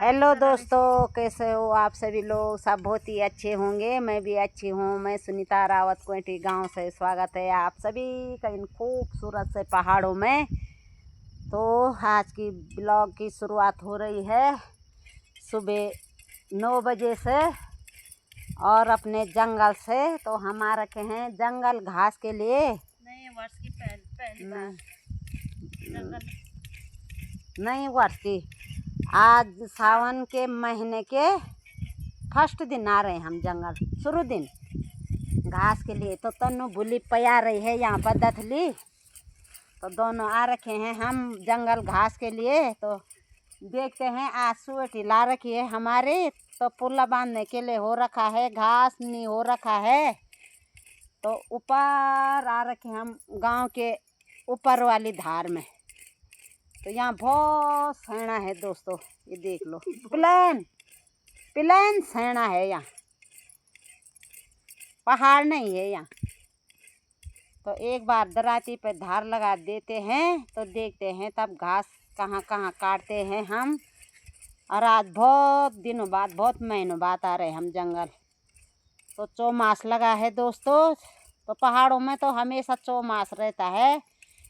Hello दोस्तों, कैसे हो आप सभी लोग। सब बहुत ही अच्छे होंगे। मैं भी अच्छी हूँ। मैं सुनीता रावत कोटी गांव से स्वागत है आप सभी का इन खूबसूरत से पहाड़ों में। तो आज की ब्लॉग की शुरुआत हो रही है सुबह 9 बजे से और अपने जंगल से। तो हम आ रखे हैं जंगल घास के लिए। नए वर्ष की पहली बार जंगल नई वर्ष की आज सावन के महीने के फर्स्ट दिन आ रहे हैं हम जंगल शुरू दिन घास के लिए। तो तन्नू भूली पया रही है यहाँ पर दथली। तो दोनों आ रखे हैं हम जंगल घास के लिए। तो देखते हैं आज सुअटी ला रखी है हमारी। तो पुल्ला बांधने के लिए हो रखा है, घास नहीं हो रखा है। तो ऊपर आ रखे हम गांव के ऊपर वाली धार में। तो यहाँ बहुत सैना है दोस्तों, ये देख लो। प्लेन सैना है यहाँ, पहाड़ नहीं है यहाँ। तो एक बार दराती पे धार लगा देते हैं तो देखते हैं तब घास कहाँ कहाँ काटते हैं हम। और आज बहुत दिनों बाद, बहुत महीनों बाद आ रहे हैं हम जंगल। तो चौमास लगा है दोस्तों। तो पहाड़ों में तो हमेशा चौमास रहता है,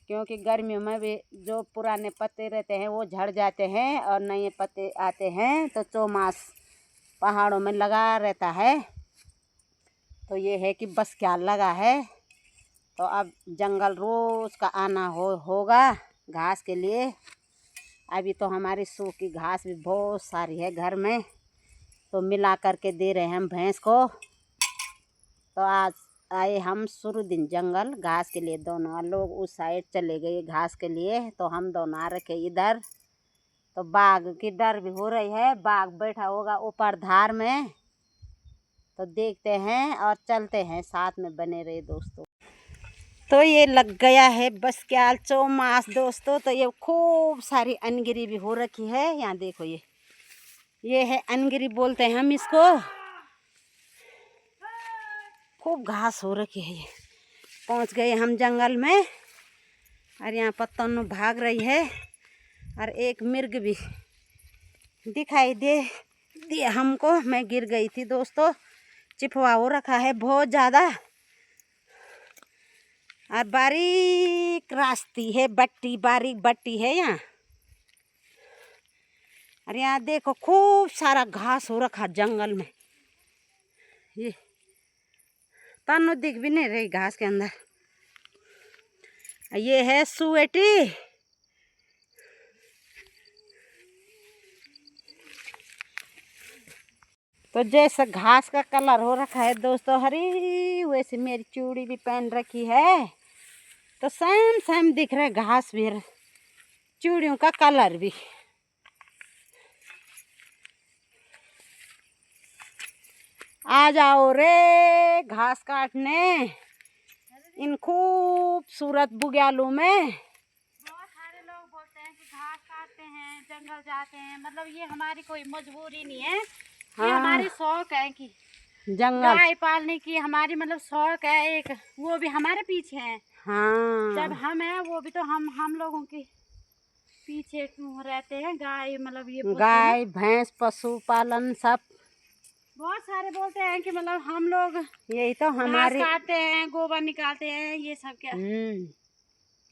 क्योंकि गर्मियों में भी जो पुराने पत्ते रहते हैं वो झड़ जाते हैं और नए पत्ते आते हैं। तो चौमास पहाड़ों में लगा रहता है। तो ये है कि बस क्या लगा है। तो अब जंगल रोज़ का आना होगा घास के लिए। अभी तो हमारी सूखी घास भी बहुत सारी है घर में, तो मिला करके दे रहे हैं हम भैंस को। तो आज आए हम शुरू दिन जंगल घास के लिए। दोनों लोग उस साइड चले गए घास के लिए, तो हम दोनों आ रखे इधर। तो बाघ की डर भी हो रही है, बाघ बैठा होगा ऊपर धार में। तो देखते हैं और चलते हैं, साथ में बने रहे दोस्तों। तो ये लग गया है बस क्या चौमास दोस्तों। तो ये खूब सारी अनगिरी भी हो रखी है। यहाँ देखो, ये है अनगिरी बोलते हैं हम इसको। खूब घास हो रखी है। ये पहुँच गए हम जंगल में और यहाँ पर तन्नू भाग रही है और एक मिर्ग भी दिखाई दे हमको। मैं गिर गई थी दोस्तों, चिपवा हो रखा है बहुत ज़्यादा। और बारीक रास्ती है, बट्टी बारीक बट्टी है यहाँ। और यहाँ देखो खूब सारा घास हो रखा जंगल में। ये तन्नू दिख भी नहीं रही घास के अंदर। ये है सुएटी। तो जैसा घास का कलर हो रखा है दोस्तों हरी, वैसे मेरी चूड़ी भी पहन रखी है। तो सेम सेम दिख रहा है घास भी, चूड़ियों का कलर भी। आ जाओ रे घास काटने इन खूबसूरत बुग्यालों में। बहुत सारे लोग बोलते हैं कि घास काटते हैं, जंगल जाते हैं। मतलब ये हमारी कोई मजबूरी नहीं है। हाँ, ये हमारी शौक है कि जंगल गाय पालने की हमारी मतलब शौक है एक, वो भी हमारे पीछे है। हाँ, जब हम हैं वो भी तो हम लोगों के पीछे रहते हैं। गाय मतलब ये गाय भैंस पशु पालन सब। बहुत सारे बोलते हैं कि मतलब हम लोग यही तो घास हमारी। काटते हैं, गोबर निकालते हैं, ये सब क्या।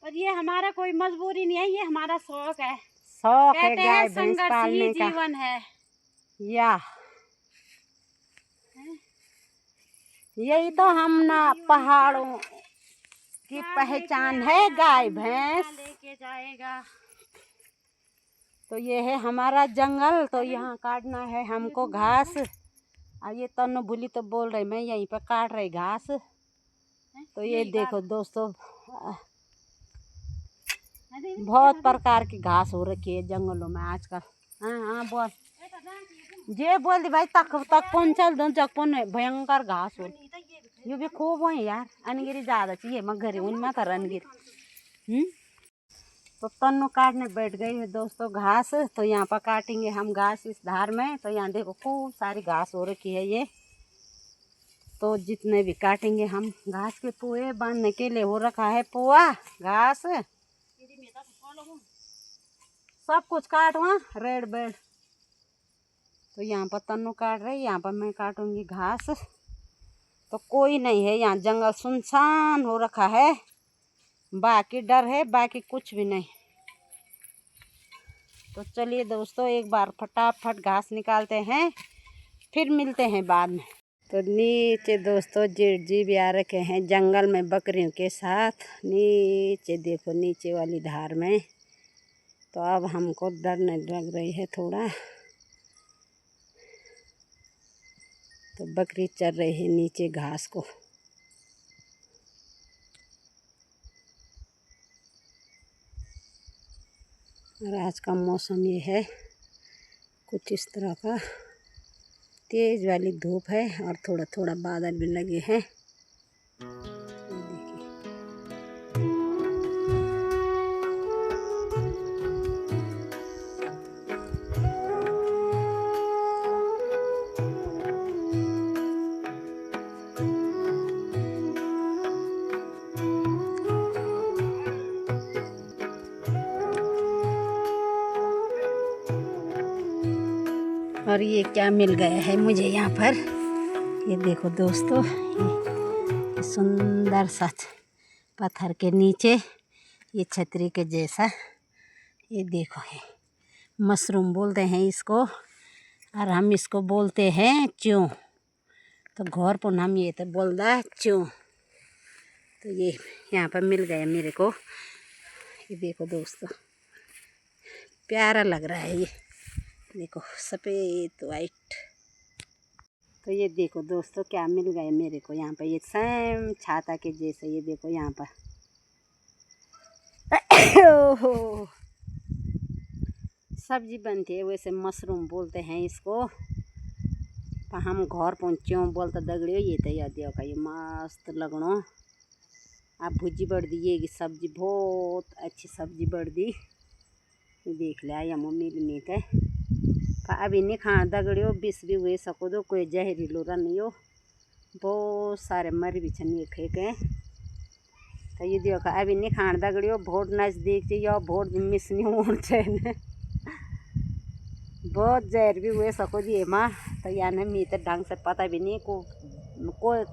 पर ये हमारा कोई मजबूरी नहीं है, ये हमारा शौक है। शौक है कहते हैं गाय भैंस संघर्ष ही पालने का। जीवन है। या यही तो हम ना पहाड़ों की पहचान है गाय भैंस। लेके जाएगा। तो ये है हमारा जंगल। तो यहाँ काटना है हमको घास। अब ये तन्नू भूली तो बोल रही मैं यहीं पर काट रही घास। तो ये देखो दोस्तों, बहुत प्रकार की घास हो रखी है जंगलों में आजकल। हाँ हाँ बोल, जे बोल दी भाई तक पहुँचल दो जग भयंकर घास हो। ये भी खूब हो यार, अनगिरी ज़्यादा चाहिए मगर उनमें तो अनगिरी। तो तन्नू काटने बैठ गई है दोस्तों घास। तो यहाँ पर काटेंगे हम घास इस धार में। तो यहाँ देखो खूब सारी घास हो रखी है ये। तो जितने भी काटेंगे हम घास के पुए बांधने के लिए हो रखा है पुआ घास सब कुछ काटवा रेड बेड। तो यहाँ पर तन्नू काट रही, यहाँ पर मैं काटूंगी घास। तो कोई नहीं है यहाँ, जंगल सुनसान हो रखा है, बाकी डर है, बाकी कुछ भी नहीं। तो चलिए दोस्तों एक बार फटाफट घास निकालते हैं, फिर मिलते हैं बाद में। तो नीचे दोस्तों जेठ जी भी आ रखे हैं जंगल में बकरियों के साथ। नीचे देखो, नीचे वाली धार में। तो अब हमको डरने लग रही है थोड़ा। तो बकरी चर रही है नीचे घास को। और आज का मौसम ये है कुछ इस तरह का, तेज वाली धूप है और थोड़ा थोड़ा बादल भी लगे हैं। और ये क्या मिल गया है मुझे यहाँ पर, ये देखो दोस्तों, ये सुंदर सा पत्थर के नीचे ये छतरी के जैसा, ये देखो है मशरूम बोलते हैं इसको, और हम इसको बोलते हैं च्यों। तो घर पर हम ये तो बोलता है च्यों। तो ये यहाँ पर मिल गया मेरे को, ये देखो दोस्तों, प्यारा लग रहा है ये, देखो सफ़ेद वाइट। तो ये देखो दोस्तों क्या मिल गया मेरे को यहाँ पर, ये सेम छाता के जैसे, ये देखो यहाँ पर ओहो सब्जी बनती है, वैसे मशरूम बोलते हैं इसको, पर हम घर पहुँच्यों बोलते दगड़ियो। ये तो याद का ये मस्त लगनो, आप भुजी बढ़ दी, ये सब्जी बहुत अच्छी सब्जी बढ़ दी। ये देख लिया या मम्मी मीट है, पर अभी नहीं खा दगड़ियो, बिस भी हुए सको दो, कोई जहरीलो नहीं हो, बहुत सारे मर भी छन ये खे के। तो ये देखो अभी नहीं खान दगड़ियो, बहुत नज़दीक थी या बहुत मिस नहीं होना चाहिए, बहुत जहर भी हुए सको जी माँ। तो यानी मी तो ढंग से पता भी नहीं को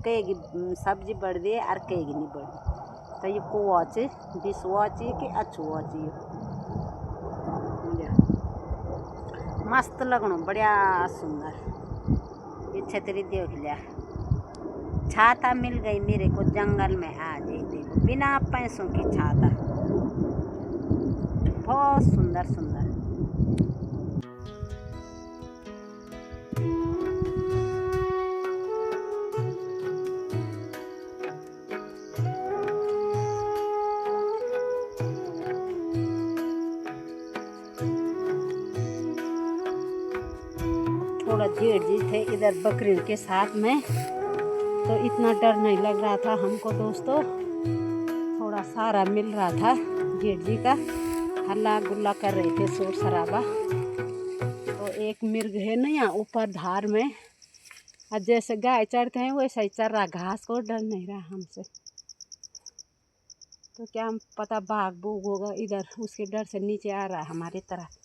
कहेगी सब्जी बढ़ दी और कहेगी नहीं बढ़ी। तो ये को वाच बिस वाची कि अच्छू वाची, मस्त लगनो, बढ़िया सुंदर। ये छतरी देख लिया, छाता मिल गई मेरे को जंगल में आज, देखो बिना पैसों की छाता, बहुत सुंदर सुंदर। थोड़ा जेठ जी थे इधर बकरियों के साथ में, तो इतना डर नहीं लग रहा था हमको दोस्तों, थोड़ा सारा मिल रहा था। जेठ जी का हल्ला गुल्ला कर रहे थे, शोर शराबा। तो एक मिर्ग है ना यहाँ ऊपर धार में, और जैसे गाय चढ़ते हैं वैसा ही चढ़ रहा घास को, डर नहीं रहा हमसे। तो क्या हम पता बाघ बूघ होगा इधर, उसके डर से नीचे आ रहा है हमारी तरफ।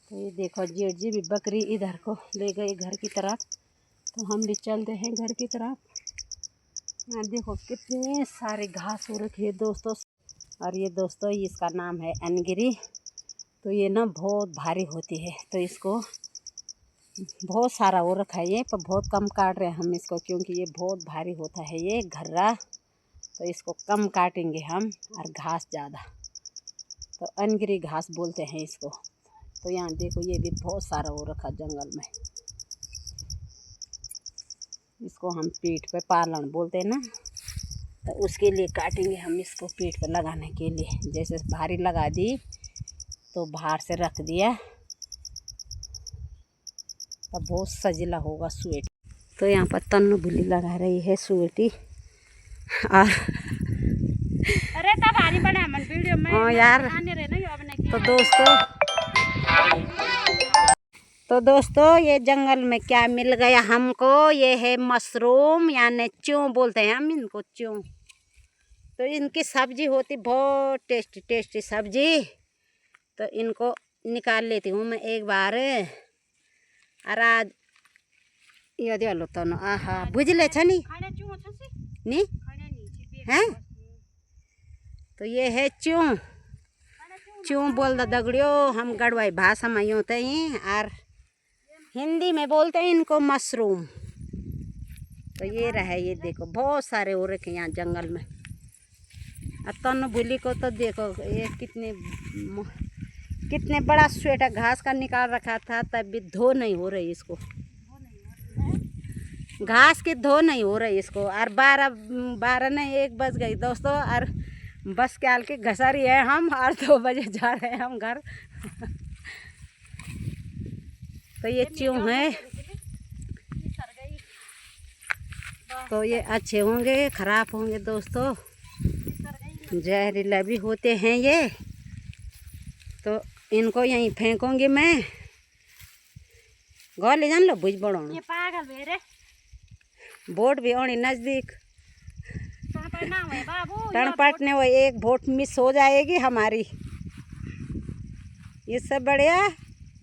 तो ये देखो जेठ जी भी बकरी इधर को ले गए घर की तरफ, तो हम भी चलते हैं घर की तरफ। यहाँ देखो कितने सारे घास हो रखे है दोस्तों। और ये दोस्तों इसका नाम है अनगिरी। तो ये ना बहुत भारी होती है, तो इसको बहुत सारा हो रखा है ये, पर बहुत कम काट रहे हैं हम इसको, क्योंकि ये बहुत भारी होता है ये घर्रा। तो इसको कम काटेंगे हम, और घास ज़्यादा, तो अनगिरी घास बोलते हैं इसको। तो यहाँ देखो ये भी बहुत सारा हो रखा जंगल में, इसको हम पीठ पे पालन बोलते हैं ना, तो उसके लिए काटेंगे हम इसको पीठ पे लगाने के लिए। जैसे भारी लगा दी तो बाहर से रख दिया, तब बहुत सजिला होगा स्वेट। तो यहाँ पर तन्नू बुली लगा रही है स्वेटी। और अरे तब भारी बना मन वीडियो में। हाँ यार, तो दोस्तों ये जंगल में क्या मिल गया हमको, ये है मशरूम, यानी च्यों बोलते हैं हम इनको, च्यों। तो इनकी सब्जी होती बहुत टेस्टी टेस्टी सब्जी। तो इनको निकाल लेती हूँ मैं एक बार। और आज ये दे लो तो आहा बुझले छनी नी हैं। तो ये है चूं। चूं बोल दो दगड़ियो, हम गढ़वाई भाषा में यूँ तो ही, और हिंदी में बोलते हैं इनको मशरूम। तो ये रहा, ये देखो बहुत सारे हो रखे यहाँ जंगल में। और तनु बुली को तो देखो ये कितने बड़ा स्वेटर घास का निकाल रखा था, तब भी धो नहीं हो रही इसको, घास की धो नहीं हो रही इसको। और 12 नहीं 1 बज गई दोस्तों, और बस के आल के घसरी है हम, और 2 बजे जा रहे हैं हम घर। तो ये चूं है, तो ये अच्छे होंगे खराब होंगे दोस्तों, जहरीला भी होते हैं ये। तो इनको यहीं फेंकूंगी मैं। गौर ले जान लो बुझ बड़ो ये पागल बेरे बोट भी ओनी नजदीक टनपटने वो 1 वोट मिस हो जाएगी हमारी। इससे बढ़िया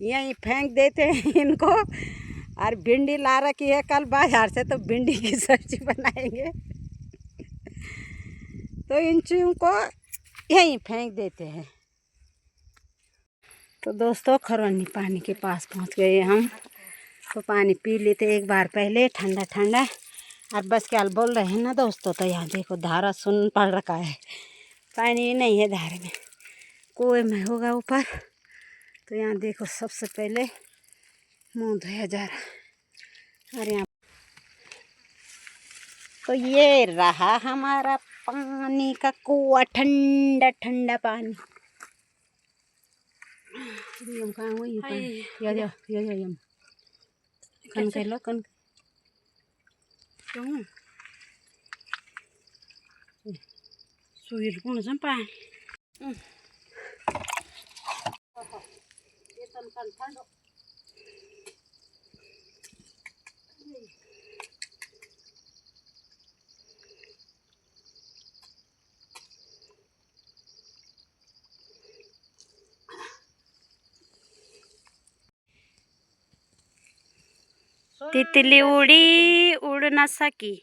यहीं फेंक देते हैं इनको। और भिंडी ला रखी है कल बाजार से, तो भिंडी की सब्जी बनाएंगे। तो इन चूहों को यहीं फेंक देते हैं। तो दोस्तों खरौनी पानी के पास पहुंच गए हम। तो पानी पी लेते एक बार पहले, ठंडा ठंडा। और बस क्या बोल रहे हैं ना दोस्तों, तो यहाँ देखो धारा सुन पड़ रखा है, पानी नहीं है धारे में, कुएं में होगा ऊपर। तो यहाँ देखो सबसे पहले मुंह धोया जा रहा। और यहाँ तो ये रहा हमारा पानी का कुआं, ठंडा ठंडा पानी। कन के लो कन क्यों सुई कौन सा पानी ये तन कन ठंडो। तितली उड़ी उड़ न सकी,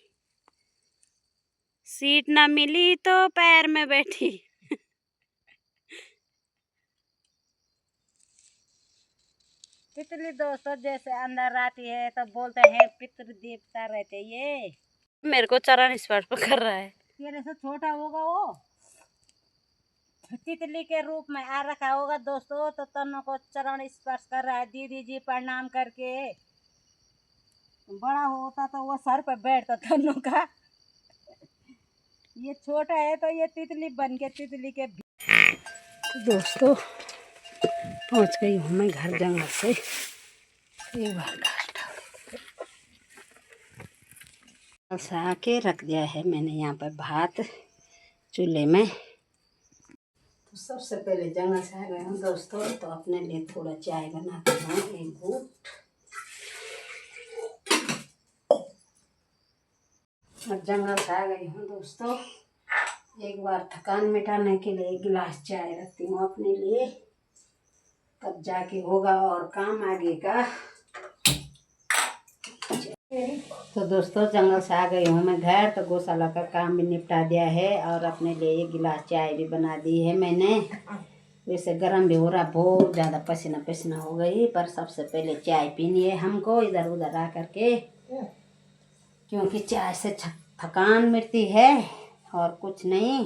सीट न मिली तो पैर में बैठी। तितली दोस्तों जैसे अंदर आती है तो बोलते हैं पितृ देवता रहते ये। मेरे को चरण स्पर्श कर रहा है, तेरे से छोटा होगा वो, तितली के रूप में आ रखा होगा दोस्तों। तो तन्नों को चरण स्पर्श कर रहा है, दीदी जी प्रणाम करके। बड़ा होता तो वो सर पर बैठता तन्नों का, ये छोटा है तो ये तितली बन के तितली के। दोस्तों पहुंच गई हूँ मैं घर जंगल से। एक बार सा के रख दिया है मैंने यहाँ पर भात चूल्हे में। तो सबसे पहले जंगल से आ गए हूँ दोस्तों, तो अपने लिए थोड़ा चाय बनाते हैं, 1 घूंट। और जंगल से आ गई हूँ दोस्तों, एक बार थकान मिटाने के लिए 1 गिलास चाय रखती हूँ अपने लिए, तब जाके होगा और काम आगे का। तो दोस्तों जंगल से आ गई हूँ मैं घर, तो गौशाला का काम भी निपटा दिया है, और अपने लिए 1 गिलास चाय भी बना दी है मैंने। वैसे गर्म भी हो रहा, बहुत ज़्यादा पसीना पसीना हो गई, पर सबसे पहले चाय पीनी है हमको इधर उधर आ करके, क्योंकि चाय से थकान मिटती है और कुछ नहीं।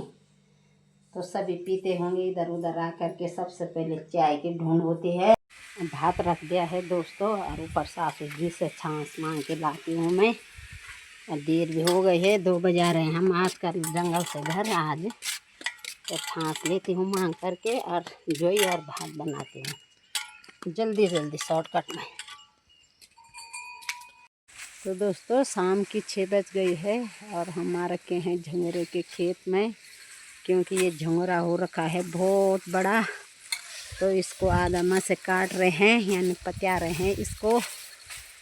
तो सभी पीते होंगे इधर उधर आ करके, सबसे पहले चाय की ढूंढ होती है। भात रख दिया है दोस्तों, और ऊपर सासू जी से छाछ मांग के लाती हूँ मैं। और देर भी हो गई है, 2 बजा रहे हैं हम आज कर जंगल से घर आज। तो छाछ लेती हूँ मांग करके, और जोई और भात बनाती हूँ जल्दी जल्दी शॉर्टकट में। तो दोस्तों शाम की 6 बज गई है, और हम आ रखे हैं झंगोरे के खेत में, क्योंकि ये झंगोरा हो रखा है बहुत बड़ा। तो इसको आदमा से काट रहे हैं, यानी पत्या रहे हैं इसको,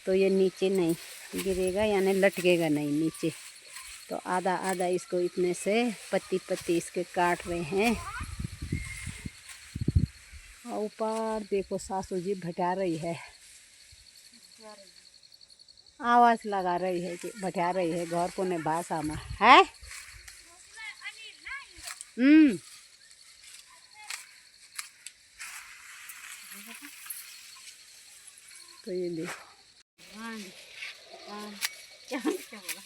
तो ये नीचे नहीं गिरेगा, यानी लटकेगा नहीं नीचे। तो आधा आधा इसको इतने से पत्ती पत्ती इसके काट रहे हैं। और ऊपर देखो सासू जी भटा रही है, आवाज लगा रही है कि भटा रही है घर को ने भाषा में है। तो ये देखो क्या बोला